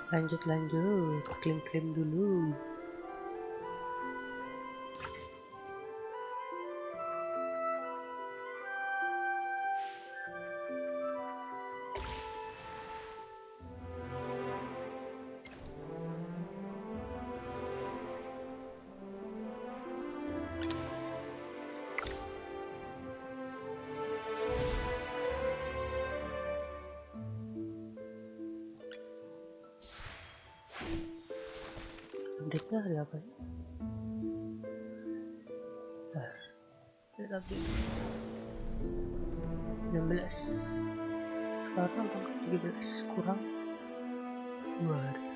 Lanjut, klaim dulu. Update-nya ada apa ya? Lagi 16, sekarang tanggal 17, kurang 2 hari.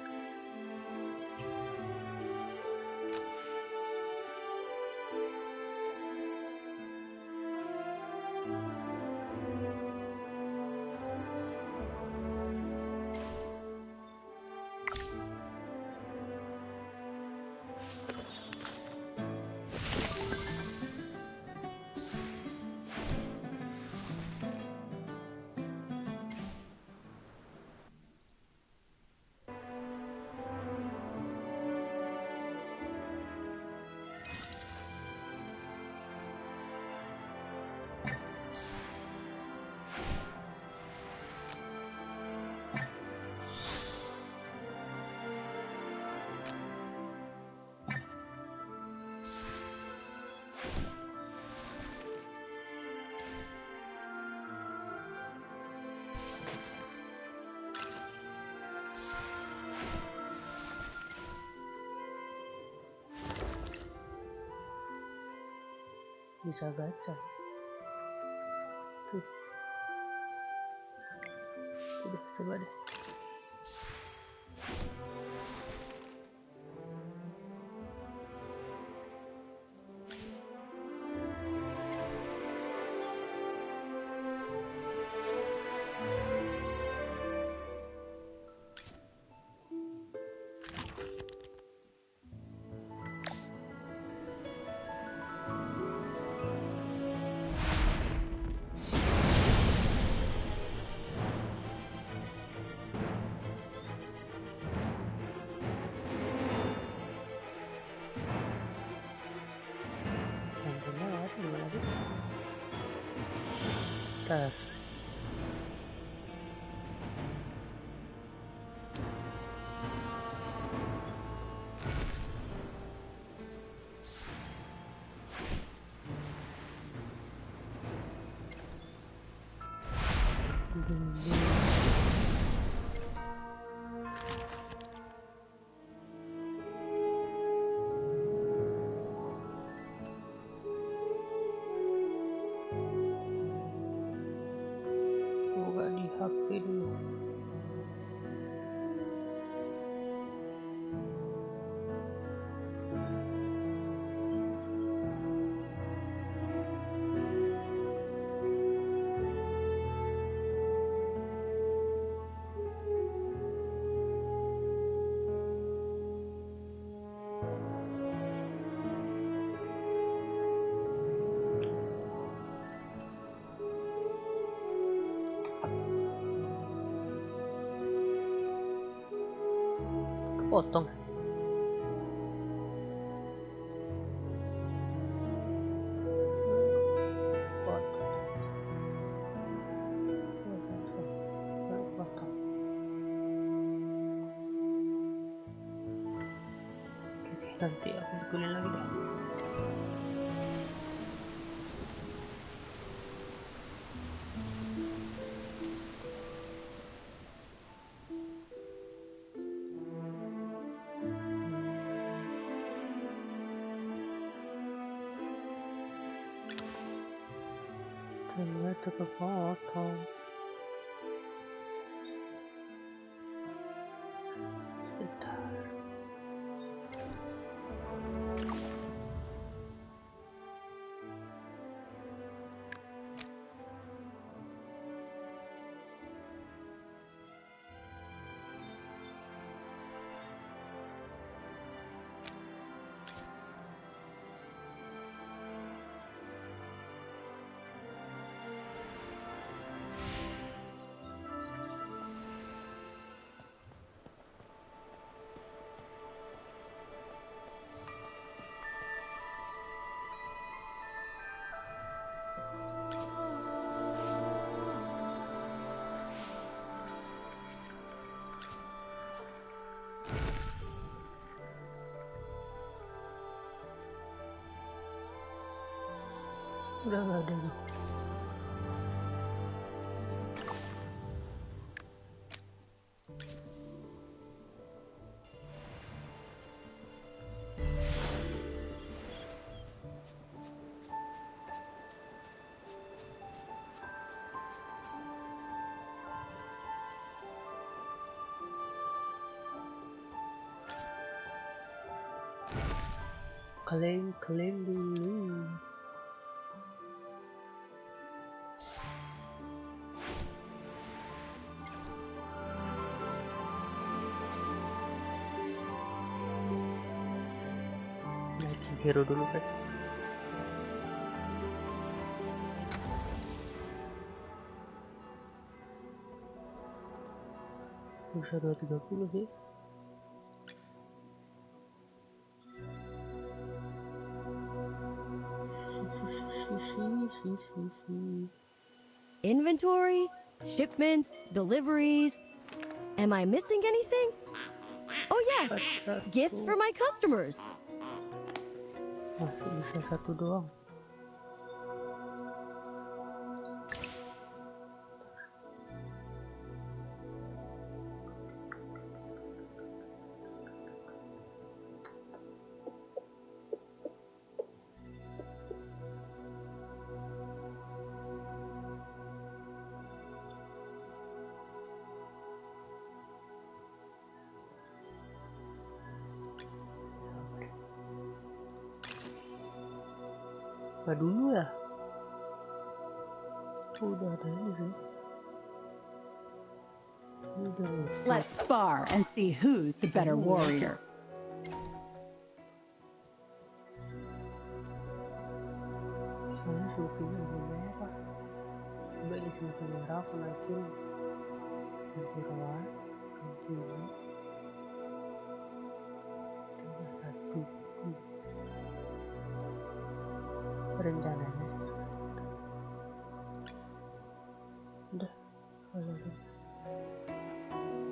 Bisa gacha tuh. Udah, coba deh. Tar. Buka di HP dulu. Potong. Potong. Oke, nanti aku betulin lagi deh. Ternyata kepotong. Sebentar. Udah nggak ada nih. Klaim dulu. Naikin hero dulu kan. Bisa 230 sih. Inventory, shipments, deliveries. Am I missing anything? Oh yes, gifts for my customers. Masih bisa satu doang. Apa dulu ya? Udah ada ini sih. Let's spar and see who's the better warrior. Soalnya sulpinya belum merah. Coba ini semakin merah, aku naikin jeruan ini. Tinggal satu. Rencananya. Udah, kalau gitu.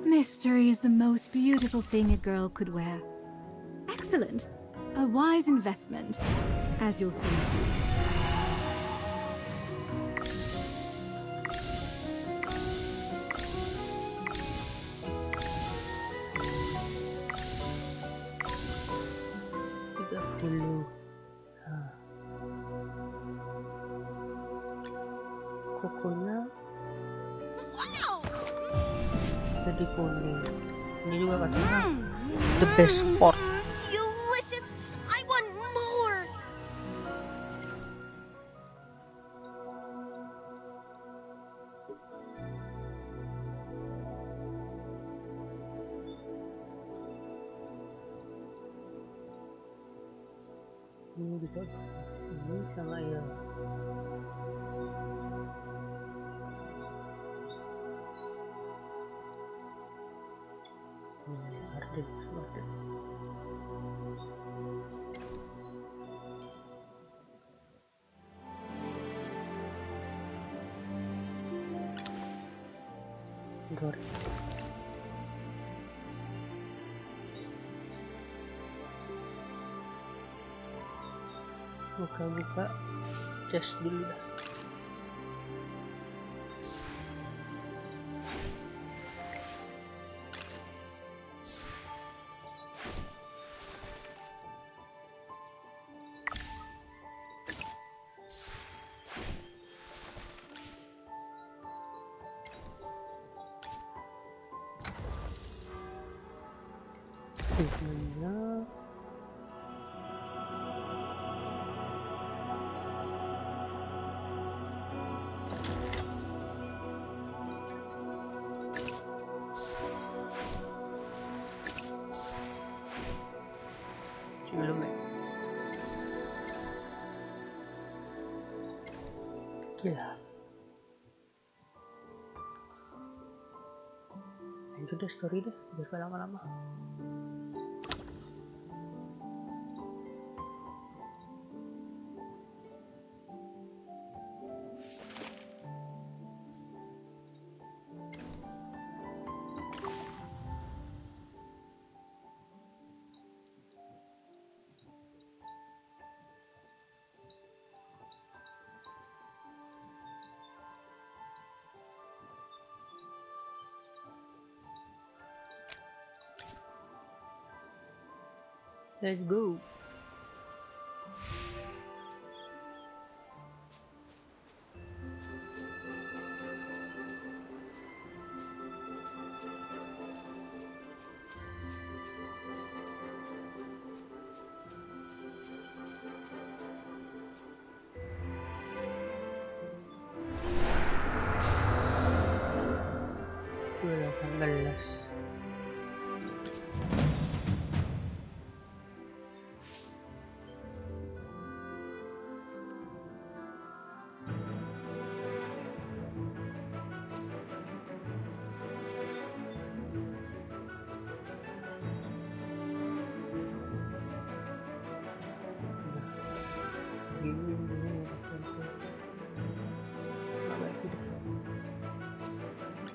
Mystery is the most beautiful thing a girl could wear. Excellent. A wise investment, as you'll soon see. Kukunya jadi kuning. Ini juga katanya the best sport. Delicious! I want more! Ini juga ini sama ya. Arden, Arden. Sorry. Buka chest dulu dah. Sebenarnya sebelum ya. Gila. Lanjut deh story deh, biar gak lama-lama. Let's go.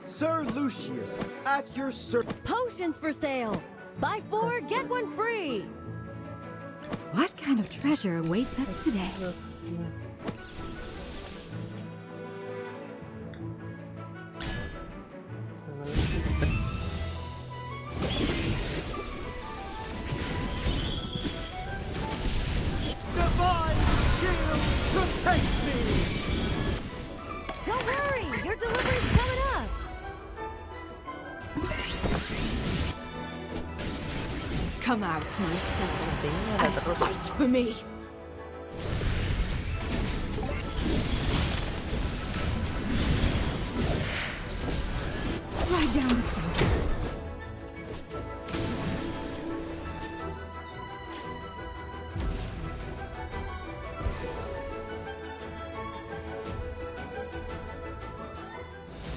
Sir Lucius, at your Potions for sale! Buy 4, get 1 free! What kind of treasure awaits us today? divine shield protects me! Don't worry, your delivery's coming up! Come out, my servant, and fight for me! Ride down the stairs.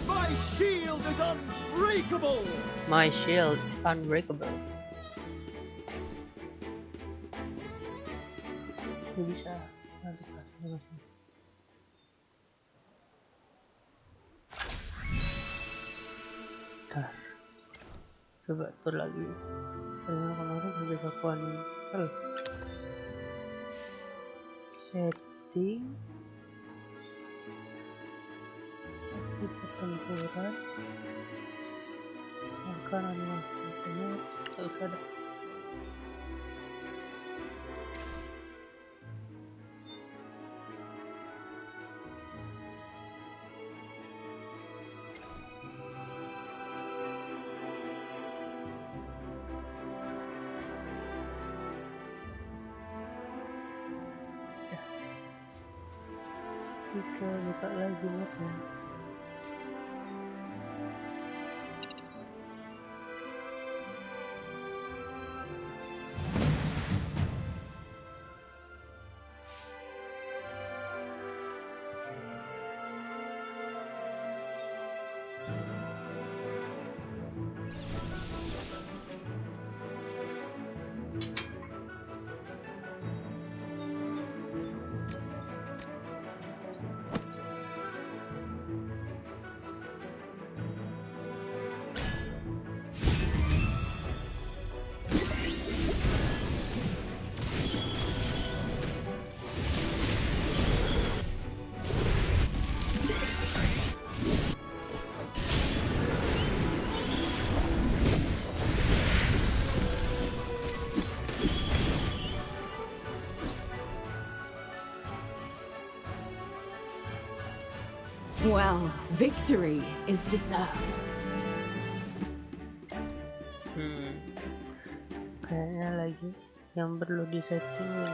My shield is unbreakable! My shield is unbreakable. Ini bisa masuk sini. Bentar. Coba atur lagi. Karena kemarin udah kakuan setting pertempuran akan animasinya terus ada kita buka lagi mapnya. Well, victory is deserved. Kayaknya lagi yang perlu disetting.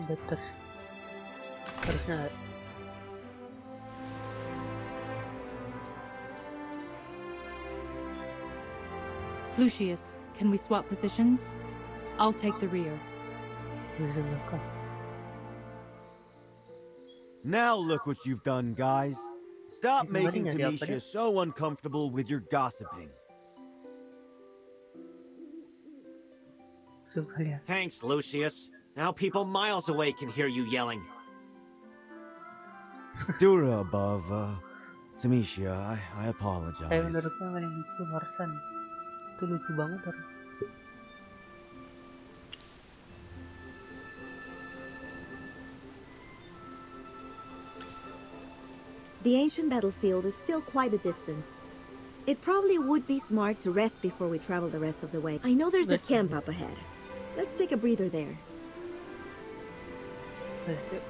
Better. Harusnya Lucius, can we swap positions? I'll take the rear. bisa belakang. Now look what you've done, guys. Stop Kemarin making nyari apa Tamisha deh? so uncomfortable with your gossiping. Coba lihat. Thanks, Lucius. Now people miles away can hear you yelling. Dura above, Tamisha, I Kayak apologize. menurutnya yang itu Marsan. Itu lucu banget orang. The ancient battlefield is still quite a distance. It probably would be smart to rest before we travel the rest of the way. I know there's a camp up ahead. Let's take a breather there. Yuk.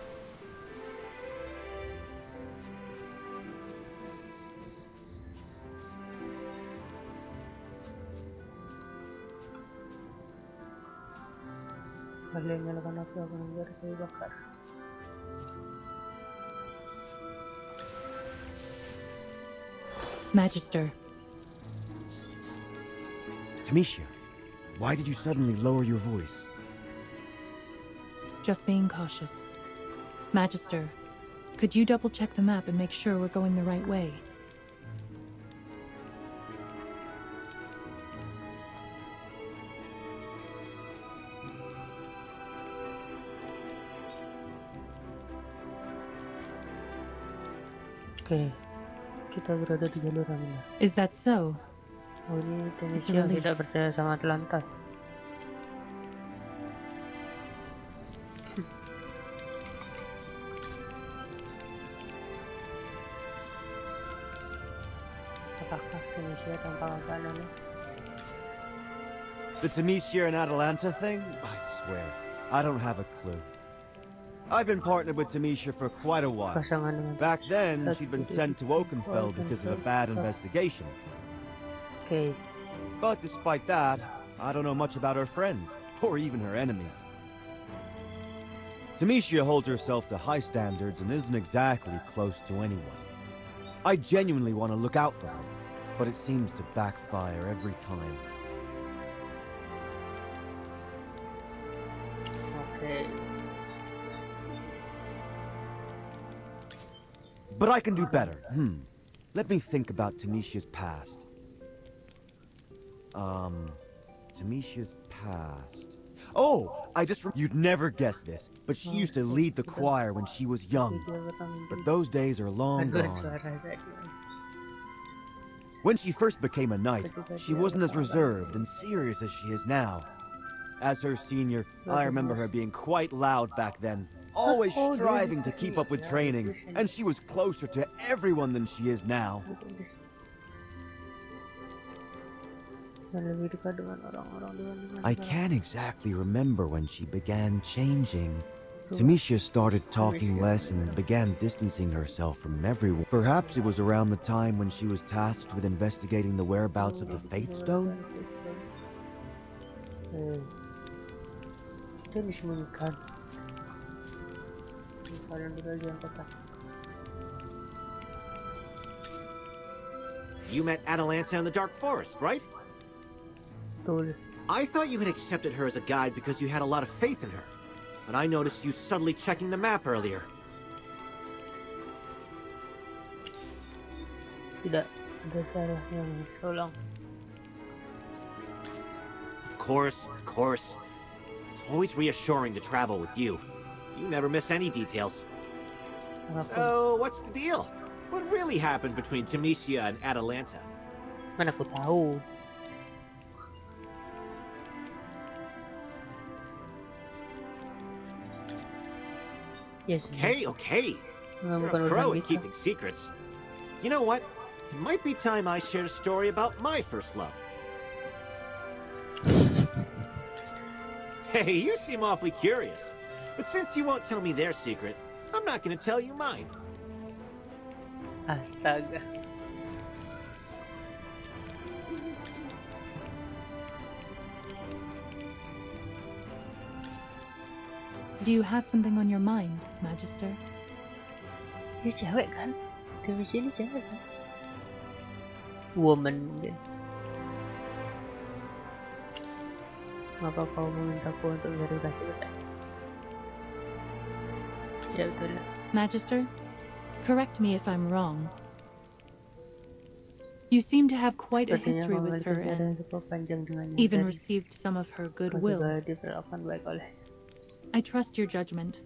Kalian nyalakan api, aku nunggu kayu bakar. Magister. Tamisha, why did you suddenly lower your voice? Just being cautious. Magister, could you double-check the map and make sure we're going the right way? Oke, kita berada di jalur yang benar. Is that so? Oh, ini Tamisha relief. tidak percaya sama Atlanta. Apakah Tamisha tanpa makanan? The Tamisha and Atalanta thing? I swear, I don't have a clue. I've been partnered with Tamisha for quite a while. Pasangan dengan Back then, she'd been sent to Oakenfell because of a bad investigation. Oke, But despite that, I don't know much about her friends, or even her enemies. Tamisha holds herself to high standards and isn't exactly close to anyone. I genuinely want to look out for her, but it seems to backfire every time. oke. But I can do better. Let me think about Tamisha's past. Tamisha's past. Oh, you'd never guess this, but she used to lead the choir when she was young. But those days are long Aduh, gone. suara tadi. When she first became a knight, she wasn't as reserved and serious as she is now. As her senior, I remember her being quite loud back then, always striving to keep up with training, and she was closer to everyone than she is now. Dan lebih dekat dengan orang-orang dibandingkan I can't exactly remember when she began changing. Tamisha started talking less and began distancing herself from everyone. Perhaps it was around the time when she was tasked with investigating the whereabouts of the Faith Stone? Dia disembunyikan. Kalian berdua jangan kotak. You met Atalanta in the Dark Forest, right? Betul. I thought you had accepted her as a guide because you had a lot of faith in her. But I noticed you subtly checking the map earlier. Tidak ada salahnya tolong. Of course, of course. It's always reassuring to travel with you. You never miss any details. Apapun. So, what's the deal? What really happened between Tamisha and Atalanta? Mana aku tahu. Yes. Okay. You're Bukan a pro urusan at kita. keeping secrets. You know what? It might be time I shared a story about my first love. Hey, you seem awfully curious. But since you won't tell me their secret, I'm not going to tell you mine. Astaga. Do you have something on your mind, Magister? Dia cewek kan? Dari sini cewek kan? Woman mungkin. Maka kau memintaku untuk verifikasi betul? Ya betul lah. Magister, correct me if I'm wrong. You seem to have quite a Sepertinya history kau with memiliki her sejarah yang and cukup panjang dengannya. even Dan received some of her kau goodwill. juga diperlakukan baik oleh. I trust your judgment.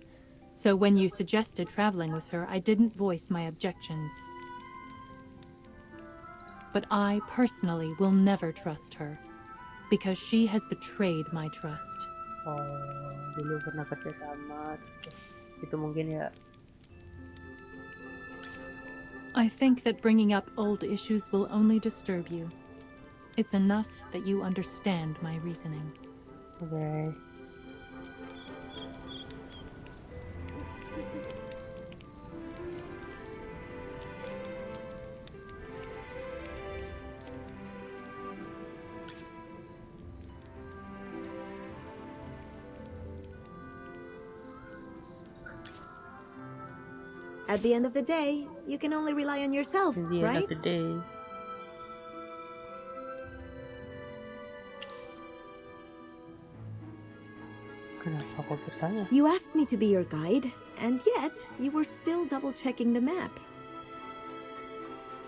So when you suggested traveling with her, I didn't voice my objections. But I personally will never trust her. Because she has betrayed my trust. Oh, dulu pernah kerja sama. Itu mungkin ya. I think that bringing up old issues will only disturb you. It's enough that you understand my reasoning. Okay. At the end of the day, you can only rely on yourself, At the end right? of the day. Kenapa kau bertanya? You asked me to be your guide, and yet you were still double-checking the map.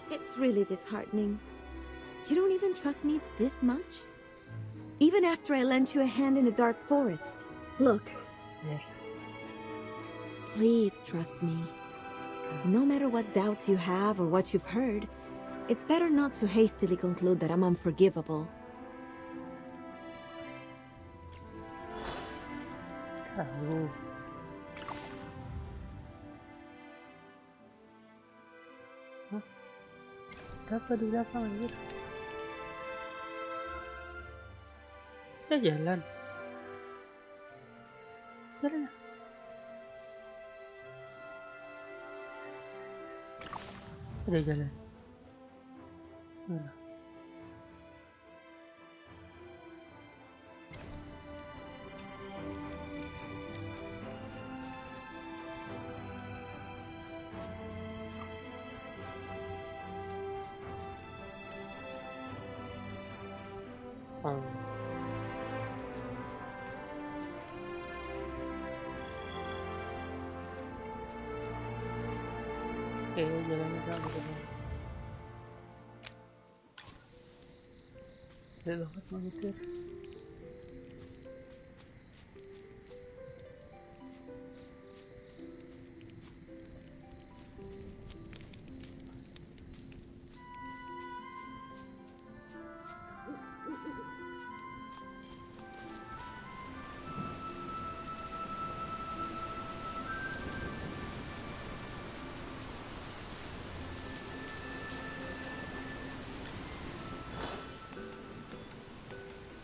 It's really disheartening. You don't even trust me this much? Even after I lent you a hand in the dark forest. Look, Yes. please trust me. No matter what doubts you have or what you've heard, it's better not to hastily conclude that I'm unforgivable. Tahu. Hah? Apa di belakang anjir? Kita jalan. Jalan. Ada jalan. Mana? Oh. Oke, jalannya sama dengan. Gede banget monitor.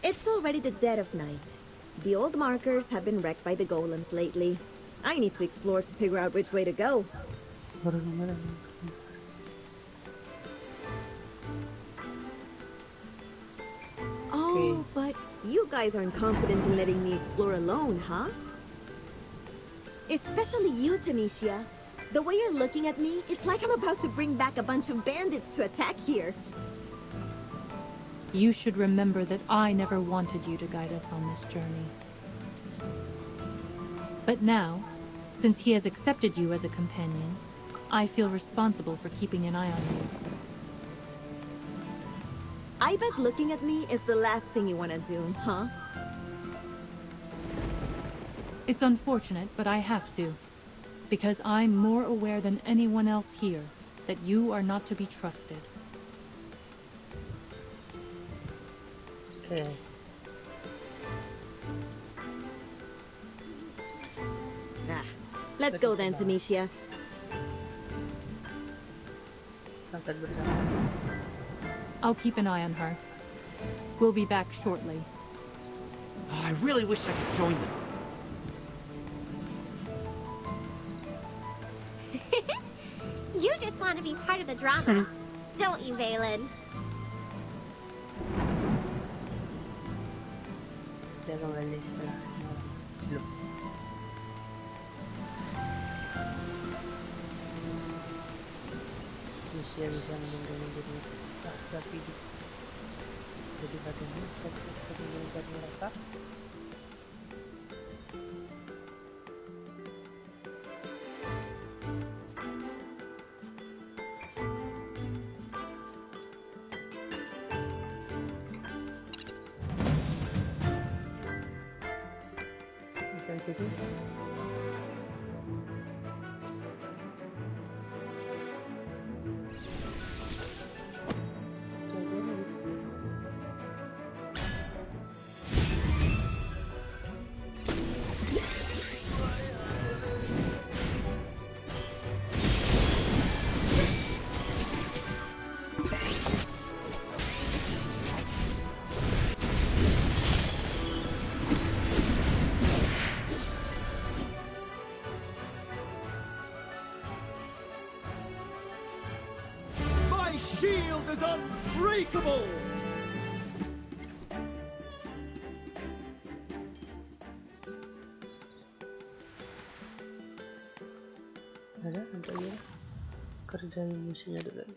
It's already the dead of night. The old markers have been wrecked by the golems lately. I need to explore to figure out which way to go. Baru nomor. Oh, but you guys aren't confident in letting me explore alone, huh? Especially you, Tamisha. The way you're looking at me, it's like I'm about to bring back a bunch of bandits to attack here. You should remember that I never wanted you to guide us on this journey. But now, since he has accepted you as a companion, I feel responsible for keeping an eye on you. I bet looking at me is the last thing you want to do, huh? It's unfortunate, but I have to. Because I'm more aware than anyone else here that you are not to be trusted. Okay. Ah, let's go then, Tamisha. Angkat bersama. I'll keep an eye on her. We'll be back shortly. Oh, I really wish I could join them. You just want to be part of the drama, don't you, Valen? Dia kembali setelah belum. Manusia bisa menjadi tapi jadi badannya seperti mengikat mereka. Jadi unbreakable! Ada nanti ya kerjain misinya dulu.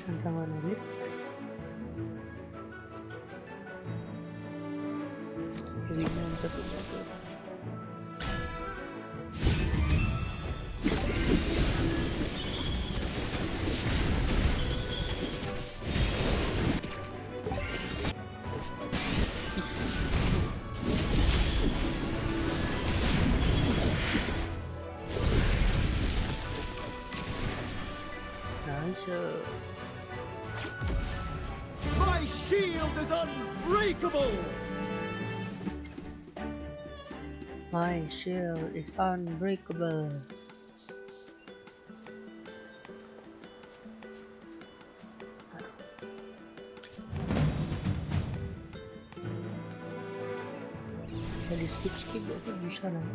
Tantangan elit. Ini untuk satu. Nice. My shield is unbreakable! My shield is unbreakable. Jadi skip itu bisa lah.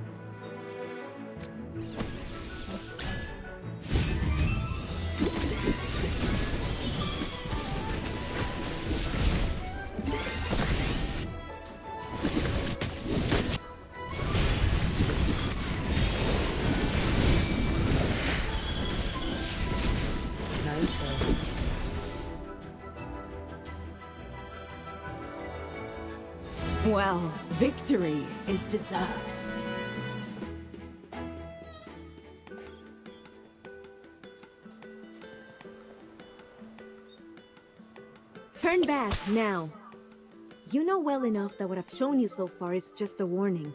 Well, victory is deserved. Turn back, now. You know well enough that what I've shown you so far is just a warning.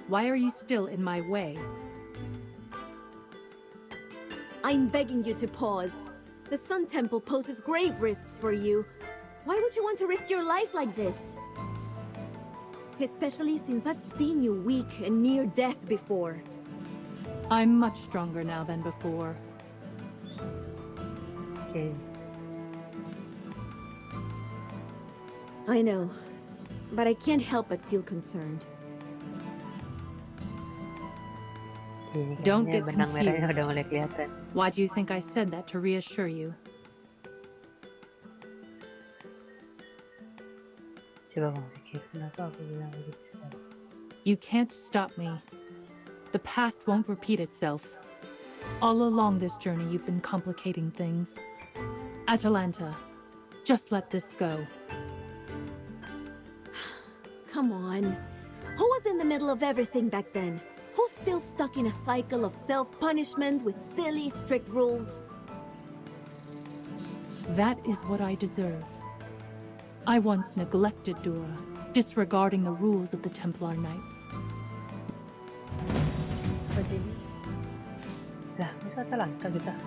Why are you still in my way? I'm begging you to pause. The Sun Temple poses grave risks for you. Why would you want to risk your life like this? Especially since I've seen you weak and near death before. I'm much stronger now than before. Okay. I know, but I can't help but feel concerned. Don't get Benang merahnya confused. udah mulai kelihatan. Why do you think I said that to reassure you? Coba kamu pikir, kenapa aku bilang begitu sekarang? You can't stop me. The past won't repeat itself. All along this journey, you've been complicating things. Atalanta, just let this go. Come on. Who was in the middle of everything back then? Who's still stuck in a cycle of self-punishment with silly, strict rules? That is what I deserve. I once neglected Dura, disregarding the rules of the Templar Knights. Seperti ini. Dah, bisa Atalanta kita.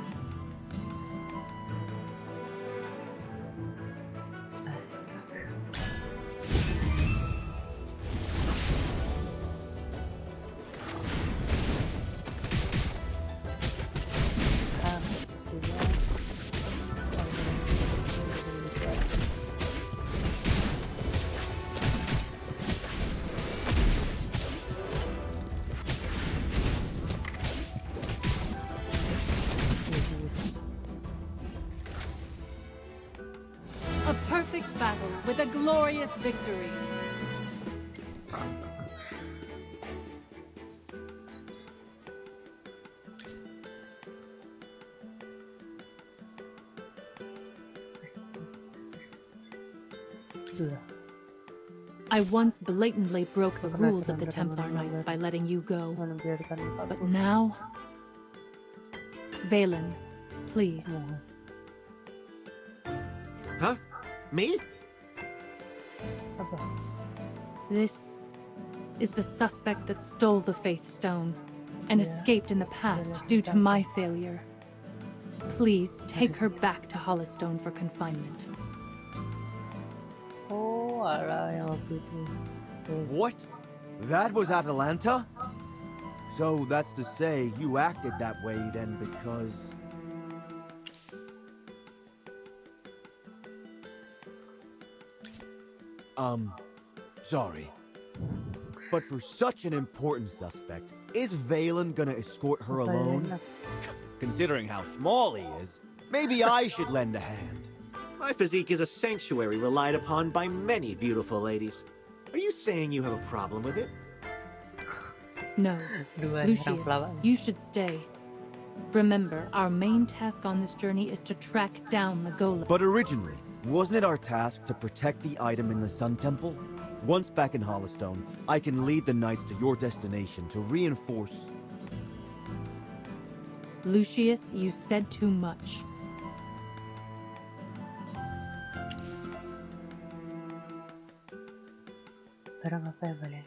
A perfect battle with a glorious victory. I once blatantly broke the rules of the Templar Knights by letting you go. But now... Valen, please. Huh? Me? This is the suspect that stole the Faith Stone. and escaped in the past due to my failure. Please take her back to Hollowstone for confinement. Oh, alah yang waktu itu. What? That was Atalanta? So that's to say you acted that way then because... Sorry. But for such an important suspect, is Valen gonna escort her alone? Considering how small he is, maybe I should lend a hand. My physique is a sanctuary relied upon by many beautiful ladies. Are you saying you have a problem with it? No. Lucius, you should stay. Remember, our main task on this journey is to track down the golem. But originally, wasn't it our task to protect the item in the Sun Temple? Once back in Hollowstone, I can lead the knights to your destination to reinforce... Lucius, you said too much. Sekarang apa ya, Valen?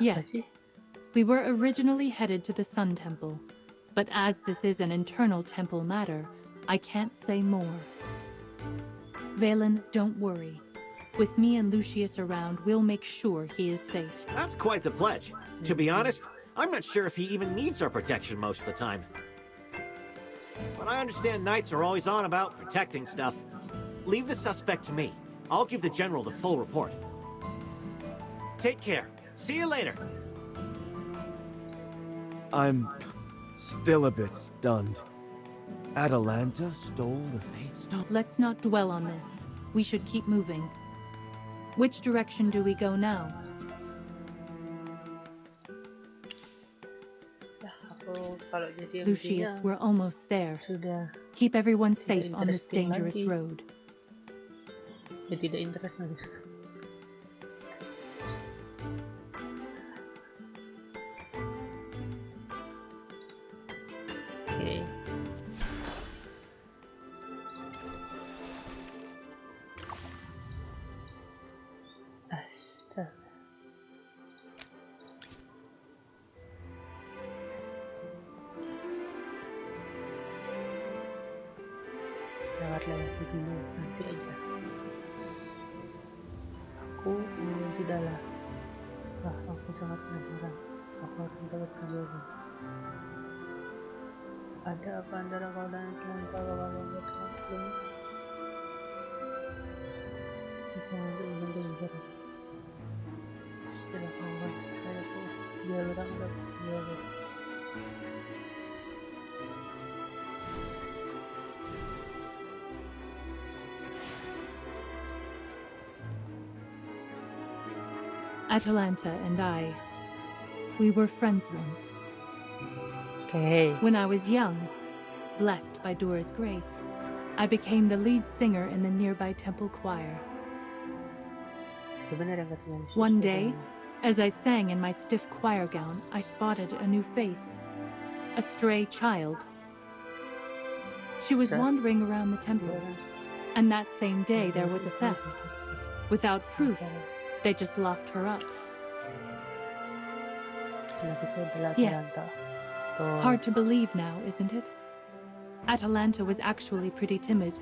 Yes, we were originally headed to the Sun Temple, but as this is an internal temple matter, I can't say more. Valen, don't worry. With me and Lucius around, we'll make sure he is safe. That's quite the pledge. To be honest, I'm not sure if he even needs our protection most of the time. But I understand knights are always on about protecting stuff. Leave the suspect to me. I'll give the general the full report. Take care. See you later. I'm still a bit stunned. Atalanta stole the Faith Stone? Let's not dwell on this. We should keep moving. Which direction do we go now? Lucius, we're almost there. Keep everyone safe on this dangerous road. Ya tidak interest lagi. Oke. Astaga. Lewat dulu nanti aja. Aku tidaklah. Aku sangat penasaran. Aku harus mendapatkan jawaban. Ada apa antara kau dan Atlanta kalau membuat aku? Kita untuk mendengar. Setelah kawan saya pun dia orang dapat jawaban. Atalanta and I, we were friends once. Okay. When I was young, blessed by Dora's grace, I became the lead singer in the nearby temple choir. One day, as I sang in my stiff choir gown, I spotted a new face, a stray child. She was wandering around the temple, and that same day there was a theft. Without proof, they just locked her up. Yes. Hard to believe now, isn't it? Atalanta was actually pretty timid.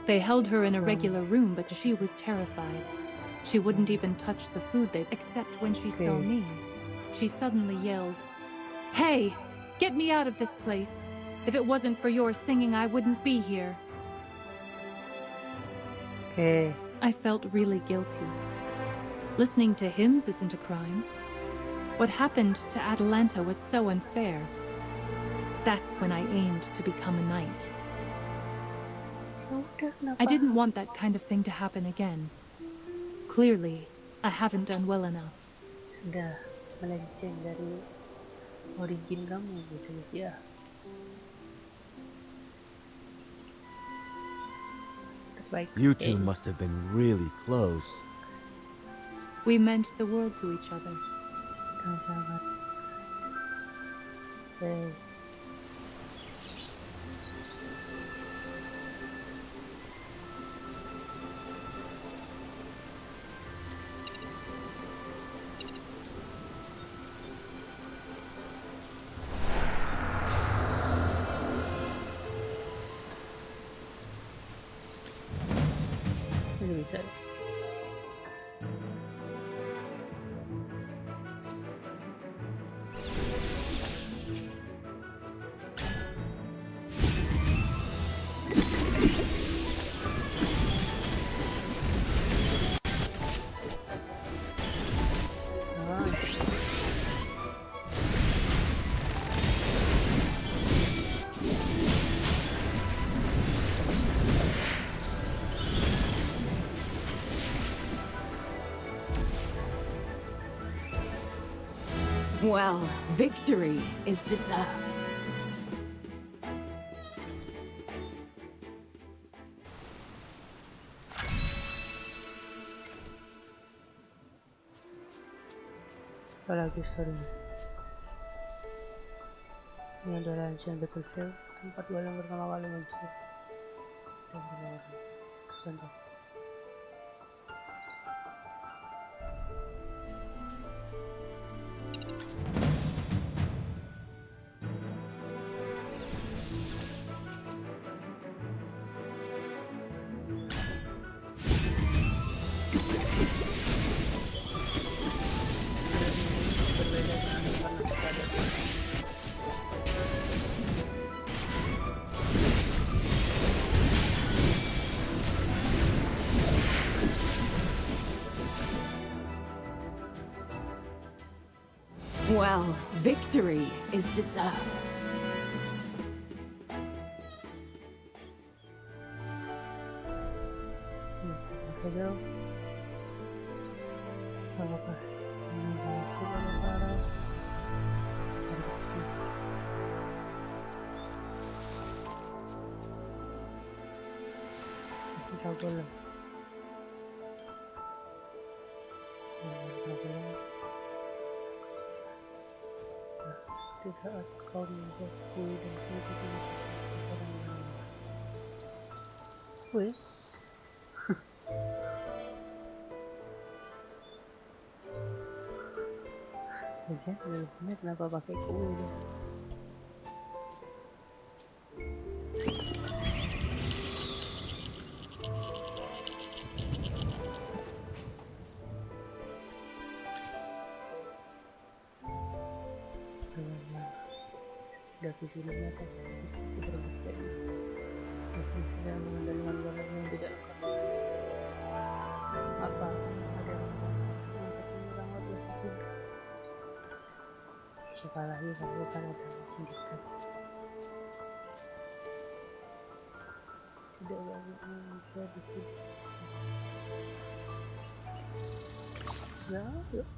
They held her in a regular room, but she was terrified. She wouldn't even touch the food except when she saw me. She suddenly yelled, "Hey, get me out of this place. If it wasn't for your singing, I wouldn't be here." I felt really guilty. Listening to hymns isn't a crime. What happened to Atalanta was so unfair. That's when I aimed to become a knight. I didn't want that kind of thing to happen again. Clearly, I haven't done well enough. Sudah melenceng dari origin kamu gitu ya. Terbaik. You two must have been really close. We meant the world to each other. Sangat. bisa. Well, victory is deserved. Apalagi story-nya. Ini adalah Lanjutin Battlefield, tempat gua yang pertama kali muncul. Contoh. Well, victory is deserved. Jauh. Apakah ini masuk atau parah? Masih sabar lah. Di saat kau membuatku dan ku orang lain. Wih. Biasanya kenapa pakai kue ya? Dari filmnya kan itu berbeda. Masih sedang mengendalikan balon yang tidak apa ada orang lebih sekolah ini bukan ada sindikat tidak banyak yang bisa bikin ya yuk.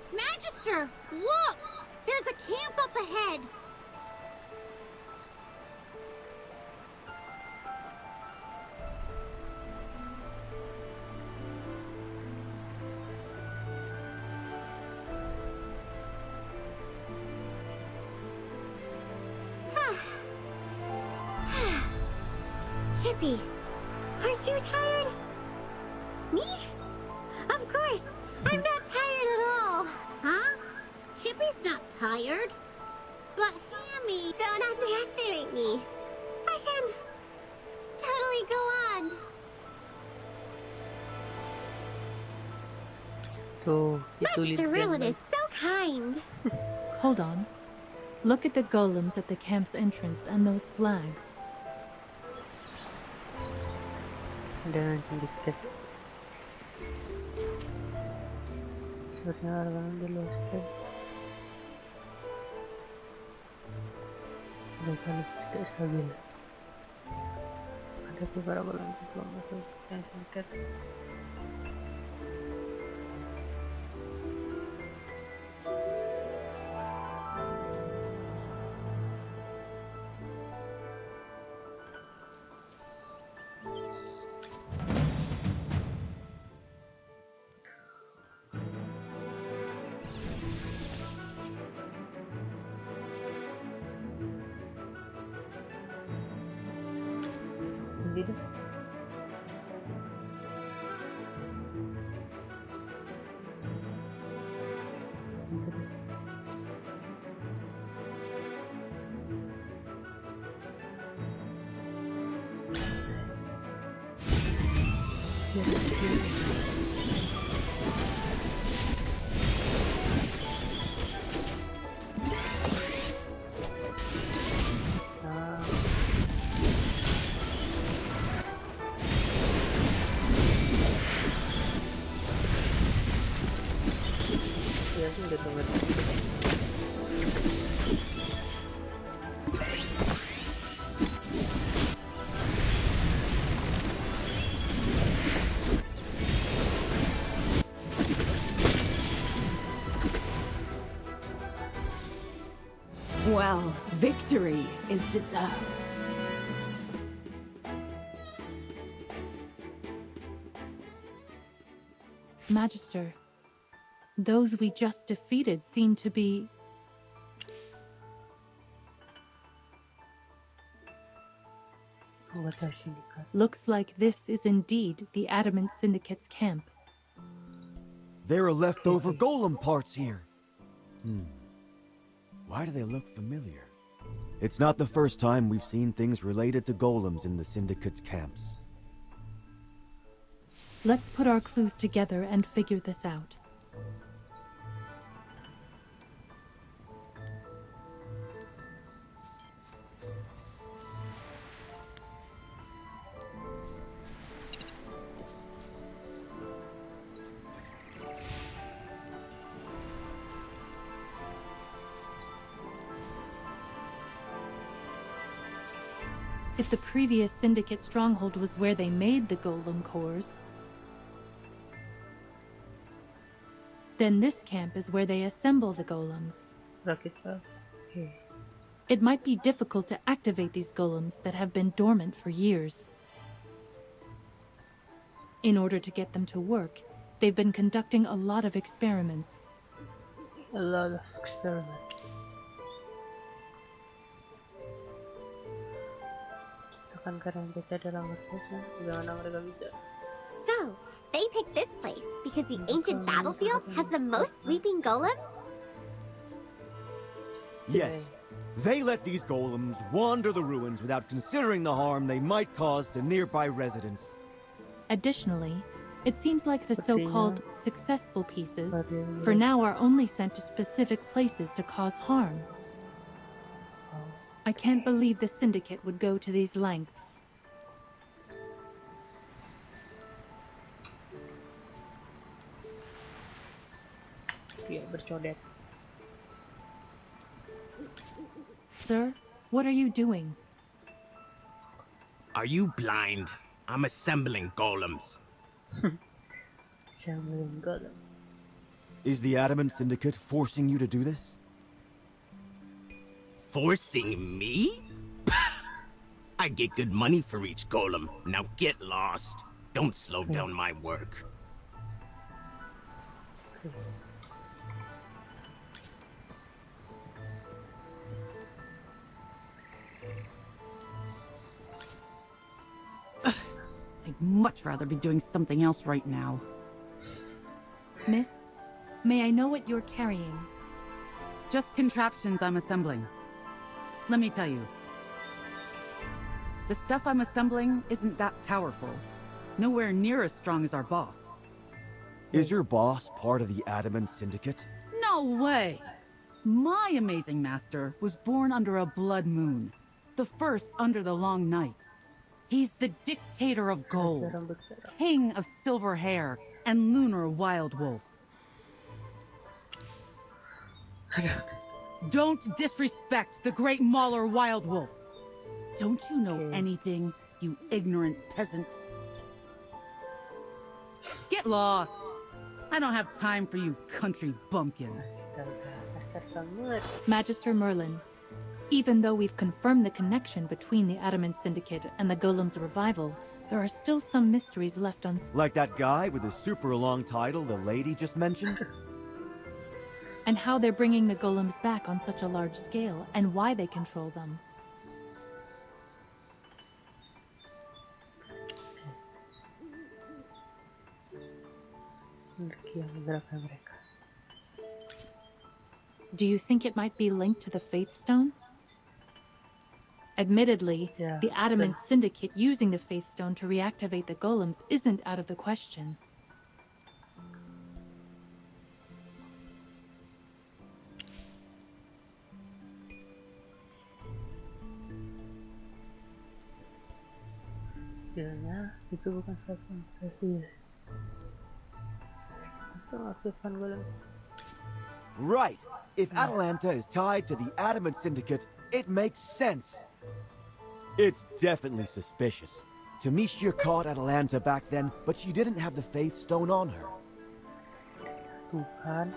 Magister, look! There's a camp up ahead. Chippy, aren't you tired? Me? Of course. I'm not tired at all. Huh? Chippy's not tired. But Hammy... Don't underestimate me. I can totally go on. Tuh, Master Rillet is so kind. Hold on. Look at the golems at the camp's entrance and those flags. Ada sindikat. Sebenarnya orang dulu kan. Mereka tidak stabil. Ada beberapa lanjut masuk yang sindikat. Well, victory is deserved. Magister, those we just defeated seem to be... Looks like this is indeed the Adamant Syndicate's camp. There are leftover golem parts here. Why do they look familiar? It's not the first time we've seen things related to golems in the Syndicate's camps. Let's put our clues together and figure this out. If the previous Syndicate stronghold was where they made the golem cores, then this camp is where they assemble the golems. It might be difficult to activate these golems that have been dormant for years. In order to get them to work, they've been conducting a lot of experiments. A lot of experiments. So, they picked this place because the ancient battlefield has the most sleeping golems? Yes. They let these golems wander the ruins without considering the harm they might cause to nearby residents. Additionally, it seems like the so-called successful pieces for now are only sent to specific places to cause harm. I can't believe the Syndicate would go to these lengths. Sir, what are you doing? Are you blind? I'm assembling golems. Is the Adamant Syndicate forcing you to do this? Forcing me? I get good money for each golem. Now get lost. Don't slow down my work. I'd much rather be doing something else right now. Miss, may I know what you're carrying? Just contraptions I'm assembling. Let me tell you. The stuff I'm assembling isn't that powerful. Nowhere near as strong as our boss. Is your boss part of the Adamant Syndicate? No way! My amazing master was born under a blood moon. The first under the long night. He's the dictator of gold, king of silver hair, and lunar wild wolf. Don't disrespect the great Mauler wild wolf. Don't you know anything, you ignorant peasant? Get lost. I don't have time for you country bumpkin. Magister Merlin, even though we've confirmed the connection between the Adamant Syndicate and the Golem's revival, there are still some mysteries left unsolved. Like that guy with the super long title the lady just mentioned? And how they're bringing the Golems back on such a large scale, and why they control them. Do you think it might be linked to the Faith Stone? Admittedly, Yeah, the Adamant Syndicate using the Faith Stone to reactivate the golems isn't out of the question. Kiranya itu bukan sesuatu yang mengaktifkan golem. Right. If Atalanta is tied to the Adamant Syndicate, it makes sense. It's definitely suspicious. Tamishia caught Atalanta back then, but she didn't have the Faith Stone on her. Bukan.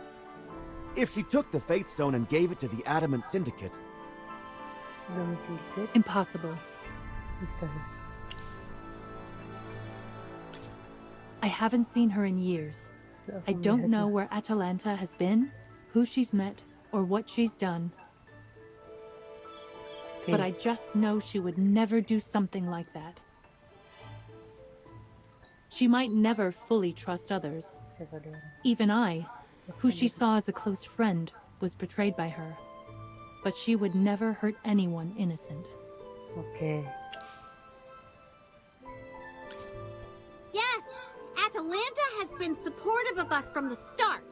If she took the Faith Stone and gave it to the Adamant Syndicate... Impossible. I haven't seen her in years. I don't know where Atalanta has been, who she's met, or what she's done. But I just know she would never do something like that. She might never fully trust others. Even I, who she saw as a close friend, was betrayed by her. But she would never hurt anyone innocent. Okay. Yes! Atalanta has been supportive of us from the start.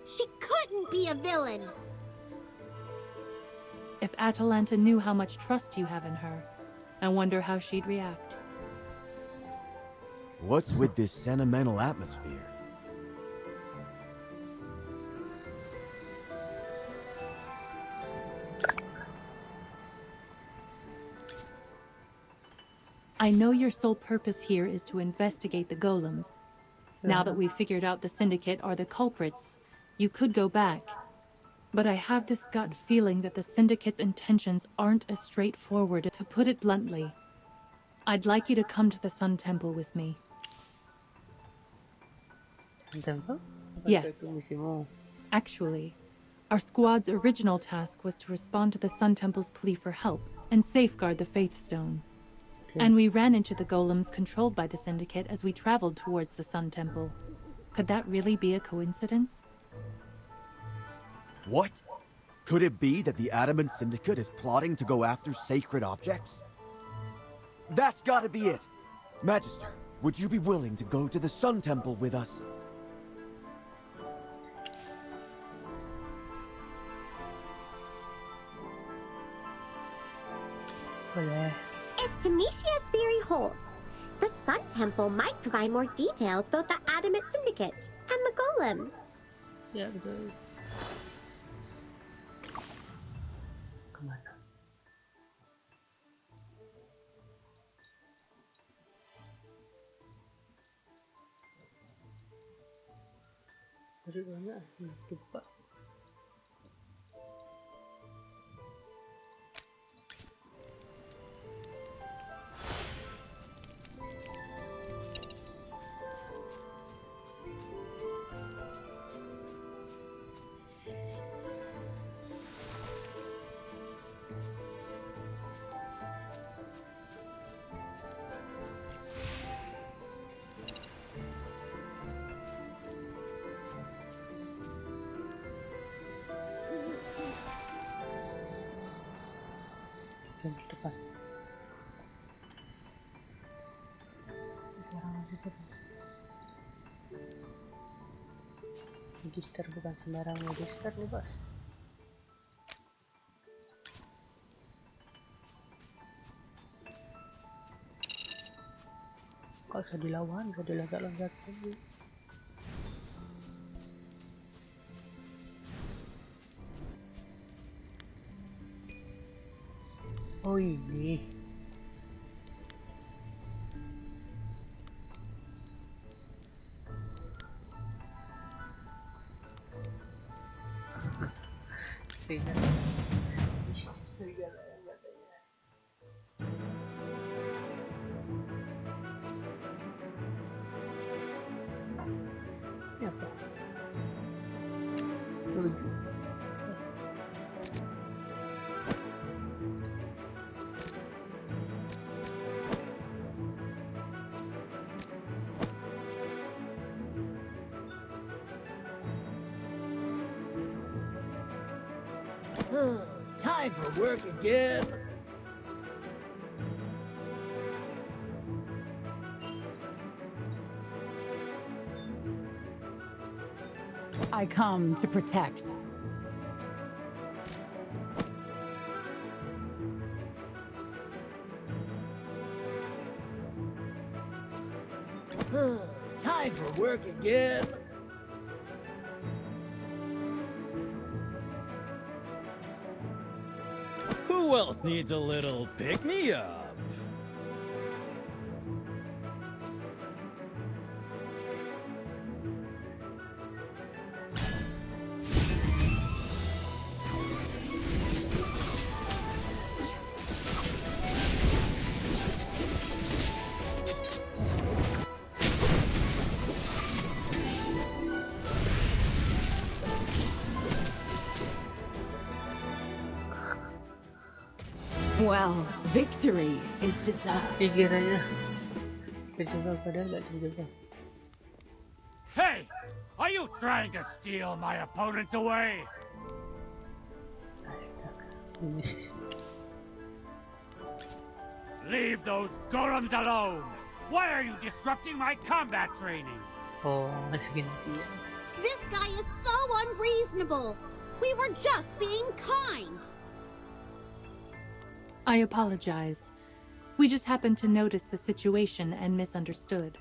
She couldn't be a villain. If Atalanta knew how much trust you have in her, I wonder how she'd react. What's with this sentimental atmosphere? I know your sole purpose here is to investigate the golems. Now that we've figured out the Syndicate are the culprits, you could go back. But I have this gut feeling that the Syndicate's intentions aren't as straightforward. To put it bluntly, I'd like you to come to the Sun Temple with me. Temple? Yes. Actually, our squad's original task was to respond to the Sun Temple's plea for help and safeguard the Faith Stone. Okay. And we ran into the golems controlled by the Syndicate as we traveled towards the Sun Temple. Could that really be a coincidence? What? Could it be that the Adamant Syndicate is plotting to go after sacred objects? That's gotta be it! Magister, would you be willing to go to the Sun Temple with us? If Tamisia's theory holds, the Sun Temple might provide more details about the Adamant Syndicate and the golems. Ya, betul. Kemana? Dari mana? Lupa. Yang di depan. Sekarang masih depan. Magister bukan sembarang magister nih, bos. Kok usah dilawan, usah diloncat-loncat lagi. Oh ini. Serigala. Serigala yang katanya. Ini apa? Lucu. Time for work again. I come to protect. Time for work again. Who else needs a little pick-me-up? Well, victory is deserved. Pikirannya terjebak padahal nggak terjebak. Hey! Are you trying to steal my opponents away? Astaga. Leave those golems alone! Why are you disrupting my combat training? Oh, masih gantian. This guy is so unreasonable. We were just being kind. I apologize. We just happened to notice the situation and misunderstood.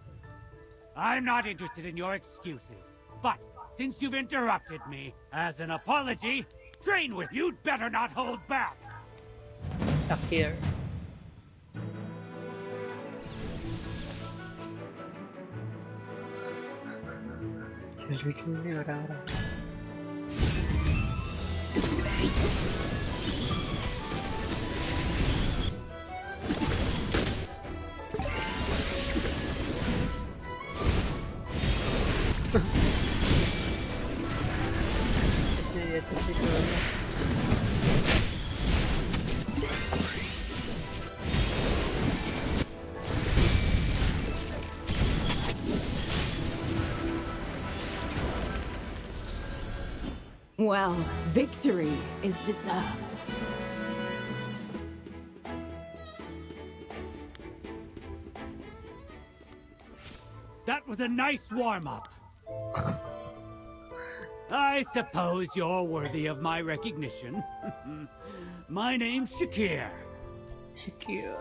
I'm not interested in your excuses. But since you've interrupted me, as an apology, train with you'd better not hold back. Stuck here. Lucu nih orang-orang. Ya, tapi kalau Well, victory is deserved. That was a nice warm-up. I suppose you're worthy of my recognition. My name's Shakir. Shakir.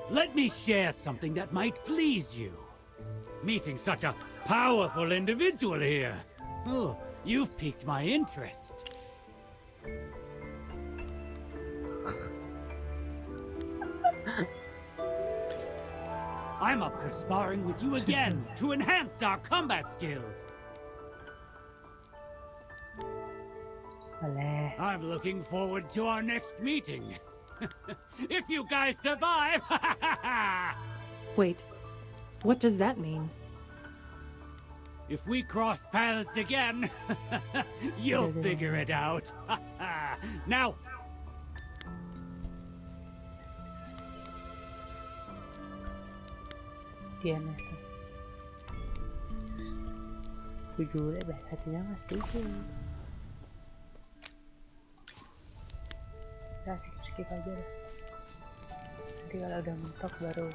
Let me share something that might please you. Meeting such a powerful individual here. Oh, you've piqued my interest. I'm up for sparring with you again to enhance our combat skills. I'm looking forward to our next meeting. If you guys survive! Wait, what does that mean? If we cross paths again, you'll figure it out. Now, Kian itu. Jujur deh, hatinya nggak setuju. Udah skip aja deh. Nanti kalau udah mentok baru.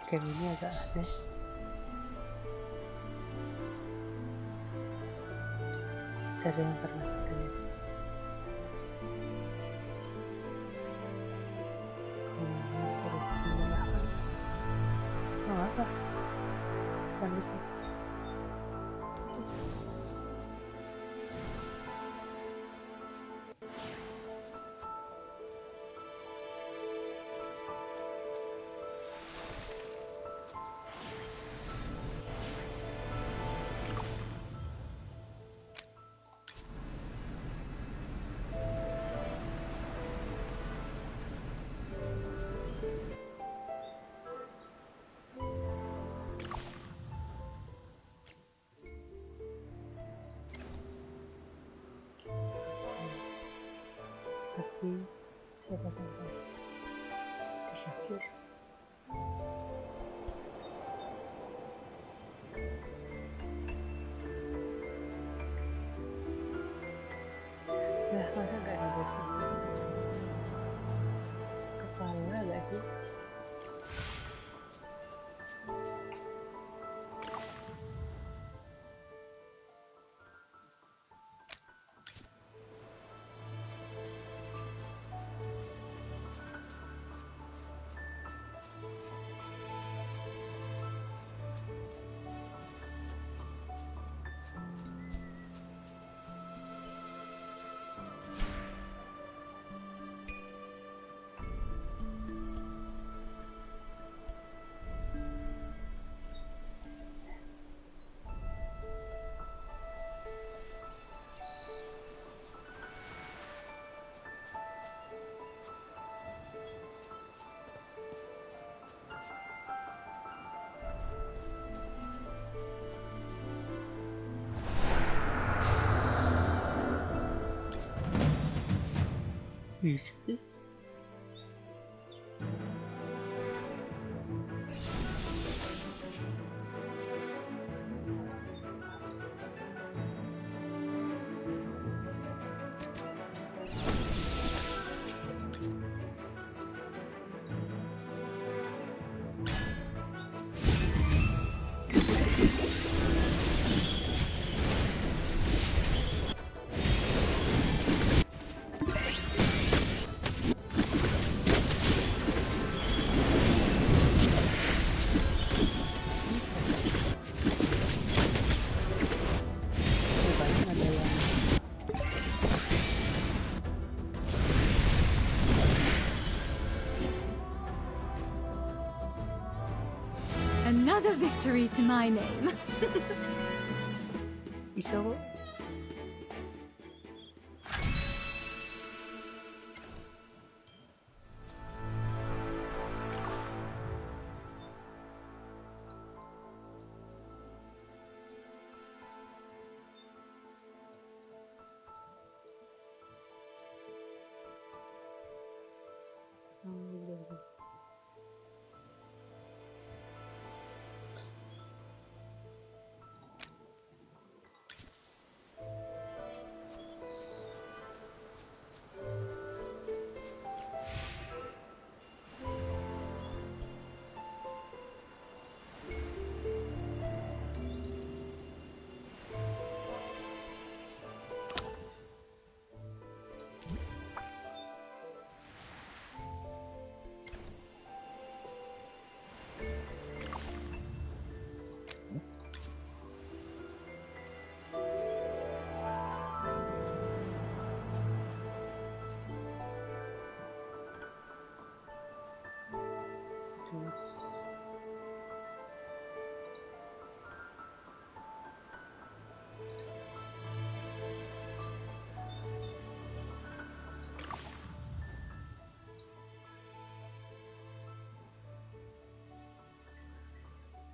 Game ini agak aneh. Dari yang pernah katanya. Oh, apa? Lanjut. Tapi siapa tahu Syakir. Ya masa nggak ada nggak sih? Bisa sih. Another victory to my name. Bisa kok.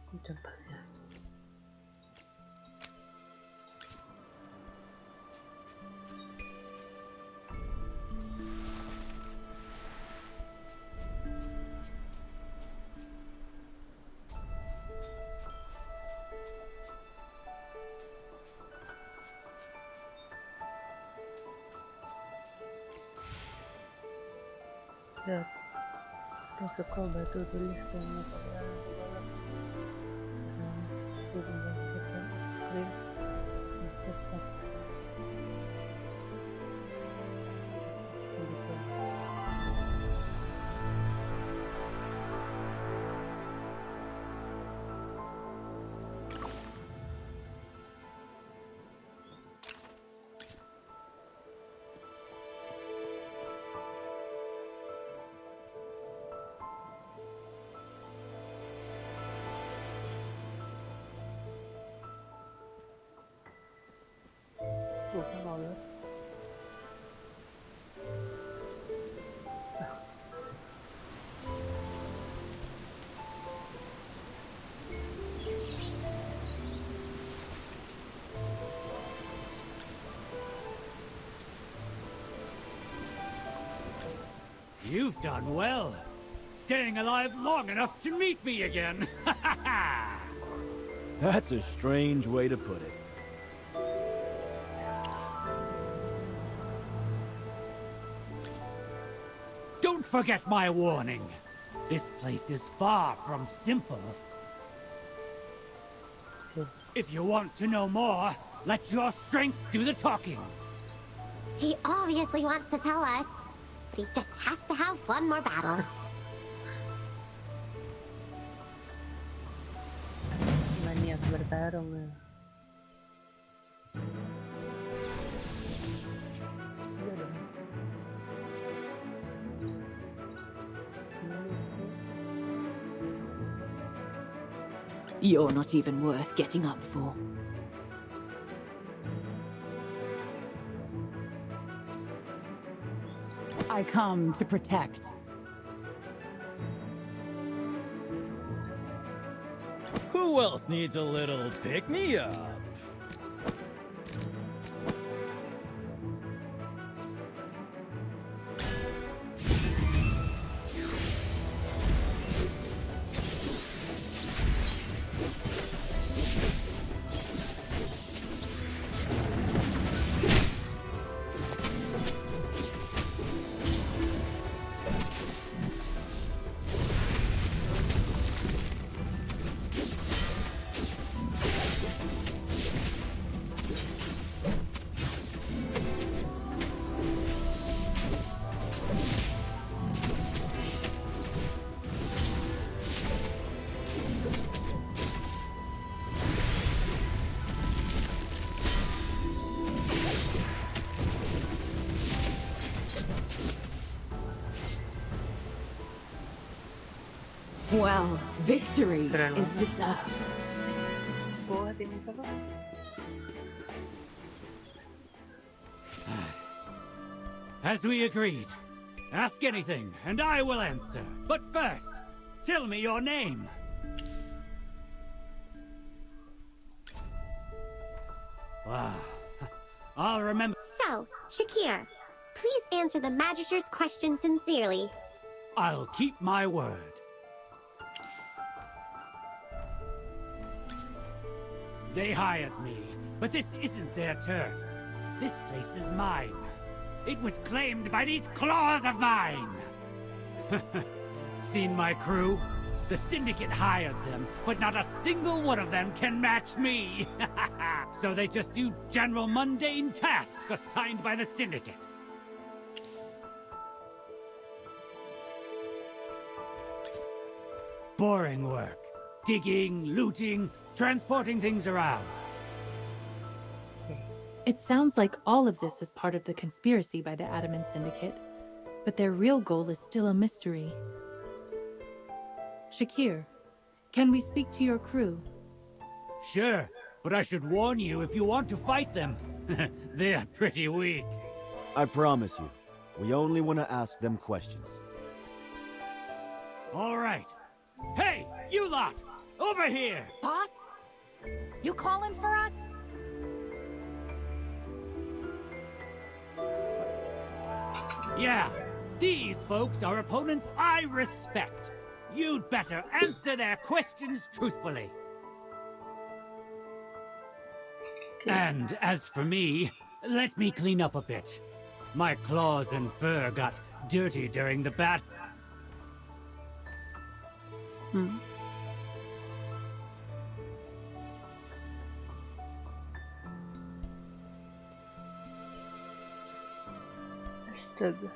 Contohnya. Ya, protokol batu tulis kamu pada bukan oleh You've done well, staying alive long enough to meet me again. That's a strange way to put it. Don't forget my warning. This place is far from simple. If you want to know more, let your strength do the talking. He obviously wants to tell us, but he just has to have one more battle. Maniak bertarung ya. Iya dong. You're not even worth getting up for. I come to protect. Who else needs a little pick-me-up? Well, victory is deserved. As we agreed, ask anything and I will answer. But first, tell me your name. Wow. I'll remember. So, Shakir, please answer the Magister's question sincerely. I'll keep my word. They hired me, but this isn't their turf. This place is mine. It was claimed by these claws of mine. Seen my crew? The Syndicate hired them, but not a single one of them can match me. So they just do general mundane tasks assigned by the Syndicate. Boring work. Digging, looting, transporting things around. It sounds like all of this is part of the conspiracy by the Adamant Syndicate, but their real goal is still a mystery. Shakir, can we speak to your crew? Sure, but I should warn you if you want to fight them. They're pretty weak. I promise you, we only want to ask them questions. All right. Hey, you lot! Over here! Boss? You calling for us? Yeah, these folks are opponents I respect. You'd better answer their questions truthfully. And as for me, let me clean up a bit. My claws and fur got dirty during the battle. Astaga.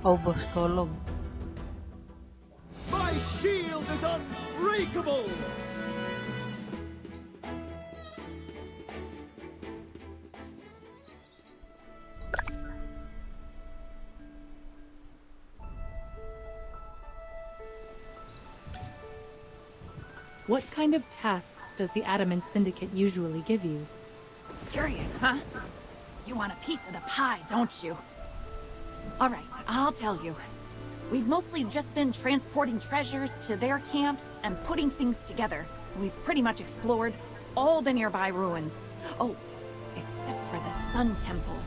Oh, bos, tolong. My shield is unbreakable! What kind of tasks does the Adamant Syndicate usually give you? Curious, huh? You want a piece of the pie, don't you? All right, I'll tell you. We've mostly just been transporting treasures to their camps and putting things together. We've pretty much explored all the nearby ruins. Oh, except for the Sun Temple.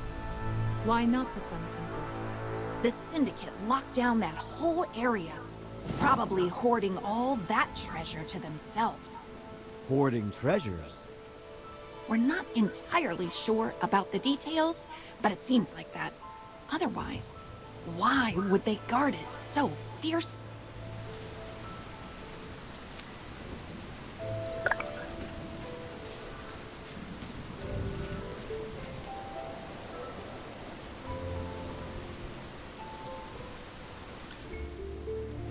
Why not the Sun Temple? The Syndicate locked down that whole area, probably hoarding all that treasure to themselves. Hoarding treasures? We're not entirely sure about the details, but it seems like that. Otherwise, why would they guard it so fiercely?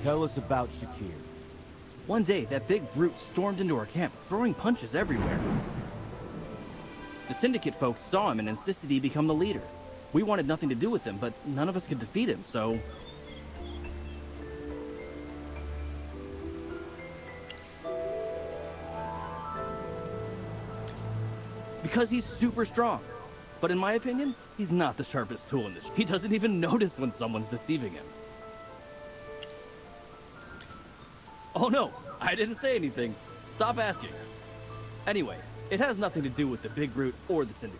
Tell us about Shakir. One day, that big brute stormed into our camp, throwing punches everywhere. The Syndicate folks saw him and insisted he become the leader. We wanted nothing to do with him, but none of us could defeat him, so... Because he's super strong. But in my opinion, he's not the sharpest tool in this. He doesn't even notice when someone's deceiving him. Oh no, I didn't say anything. Stop asking. Anyway, it has nothing to do with the big brute or the Syndicate.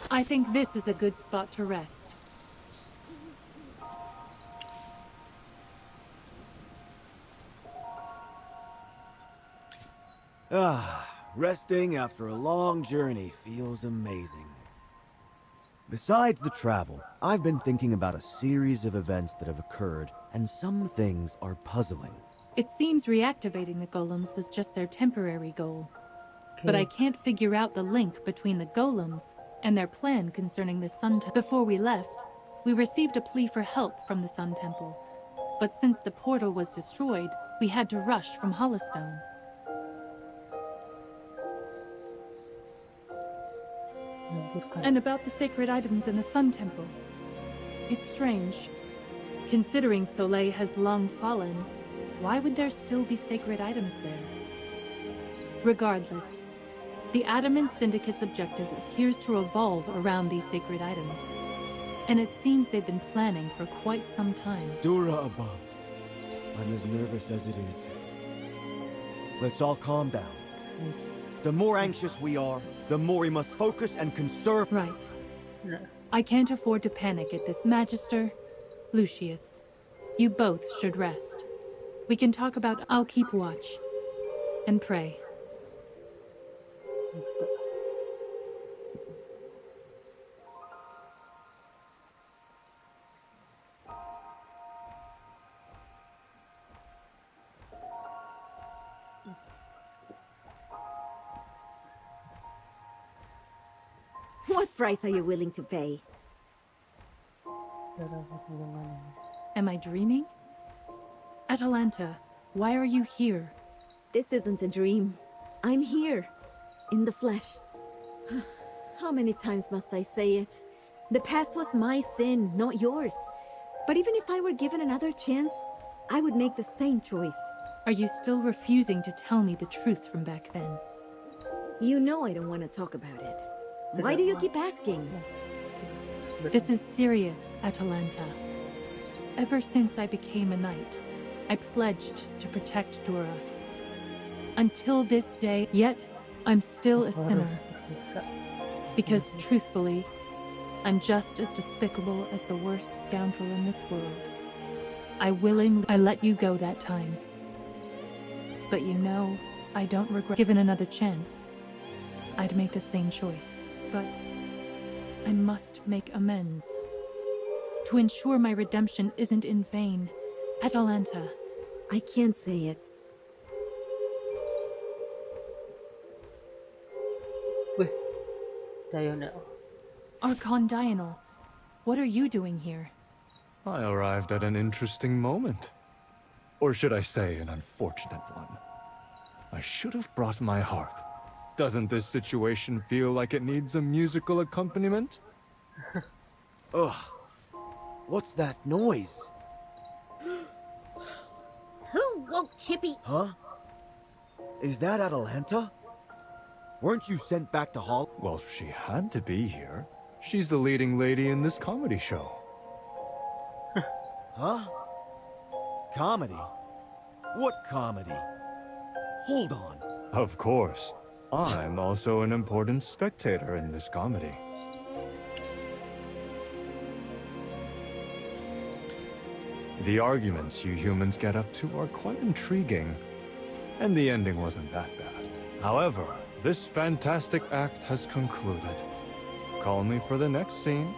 I think this is a good spot to rest. Resting after a long journey feels amazing. Besides the travel, I've been thinking about a series of events that have occurred, and some things are puzzling. It seems reactivating the golems was just their temporary goal. But I can't figure out the link between the golems and their plan concerning the Sun Temple. Before we left, we received a plea for help from the Sun Temple. But since the portal was destroyed, we had to rush from Hollowstone. And about the sacred items in the Sun Temple. It's strange. Considering Soleil has long fallen, why would there still be sacred items there? Regardless, the Adamant Syndicate's objective appears to revolve around these sacred items. And it seems they've been planning for quite some time. Dura above. I'm as nervous as it is. Let's all calm down. The more anxious we are, the more we must focus and conserve. Right. I can't afford to panic at this. Magister, Lucius, you both should rest. We can talk about. I'll keep watch and pray. What price are you willing to pay? Am I dreaming? Atalanta, why are you here? This isn't a dream. I'm here, in the flesh. How many times must I say it? The past was my sin, not yours. But even if I were given another chance, I would make the same choice. Are you still refusing to tell me the truth from back then? You know I don't want to talk about it. Why do you keep asking? This is serious, Atalanta. Ever since I became a knight, I pledged to protect Dora. Until this day, yet I'm still a sinner. Because truthfully, I'm just as despicable as the worst scoundrel in this world. I let you go that time. But you know, I don't regret. Given another chance, I'd make the same choice. But I must make amends. To ensure my redemption isn't in vain. Atalanta. I can't say it. Wih, Diana. Archon Dianel, what are you doing here? I arrived at an interesting moment. Or should I say, an unfortunate one. I should have brought my harp. Doesn't this situation feel like it needs a musical accompaniment? Ugh. What's that noise? Who woke Chippy? Huh? Is that Atalanta? Weren't you sent back to Hall? Well, she had to be here. She's the leading lady in this comedy show. Huh? Comedy? What comedy? Hold on. Of course. I'm also an important spectator in this comedy. The arguments you humans get up to are quite intriguing, and the ending wasn't that bad. However, this fantastic act has concluded. Call me for the next scene.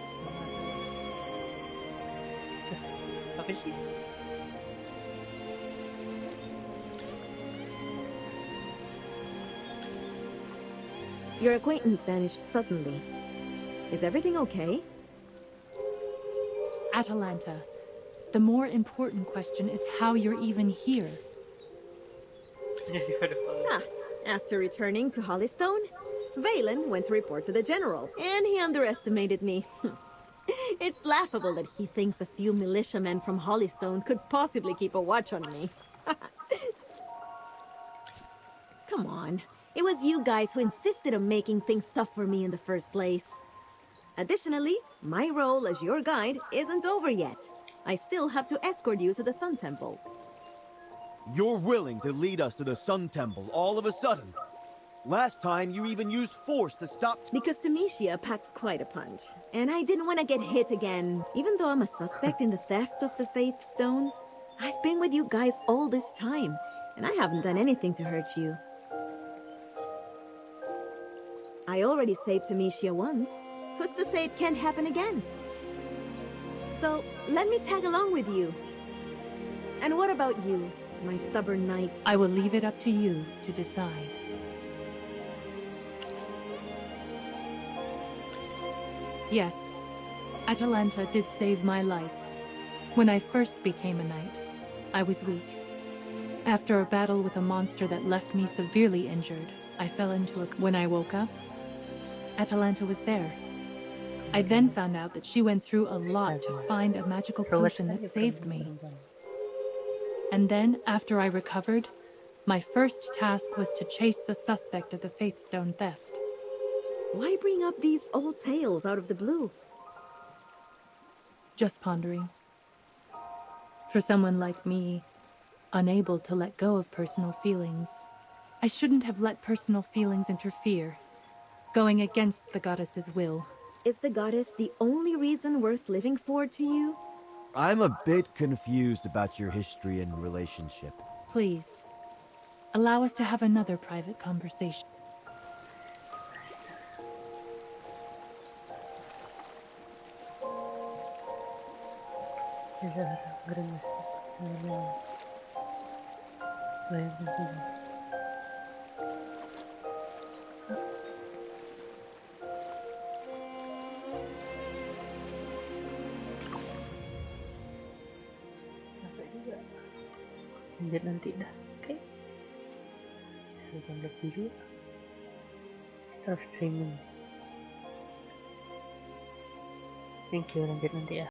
Apa sih? Your acquaintance vanished suddenly. Is everything okay? Atalanta, the more important question is how you're even here. Ah, after returning to Hollystone, Valen went to report to the general, and he underestimated me. It's laughable that he thinks a few militiamen from Hollystone could possibly keep a watch on me. Come on. It was you guys who insisted on making things tough for me in the first place. Additionally, my role as your guide isn't over yet. I still have to escort you to the Sun Temple. You're willing to lead us to the Sun Temple all of a sudden? Last time you even used force to stop... Because Tamicia packs quite a punch, and I didn't want to get hit again. Even though I'm a suspect in the theft of the Faith Stone, I've been with you guys all this time, and I haven't done anything to hurt you. I already saved Tamicia once. Who's to say it can't happen again? So, let me tag along with you. And what about you, my stubborn knight? I will leave it up to you to decide. Yes, Atalanta did save my life. When I first became a knight, I was weak. After a battle with a monster that left me severely injured, I fell into a... When I woke up, Atalanta was there. I then found out that she went through a lot to find a magical potion that saved me. And then, after I recovered, my first task was to chase the suspect of the Faith Stone theft. Why bring up these old tales out of the blue? Just pondering. For someone like me, unable to let go of personal feelings, I shouldn't have let personal feelings interfere, going against the goddess's will. Is the goddess the only reason worth living for to you? I'm a bit confused about your history and relationship. Please, allow us to have another private conversation. Lanjut nanti dah, oke? Jam lebih juga. Start streaming. Thank you, lanjut nanti ya.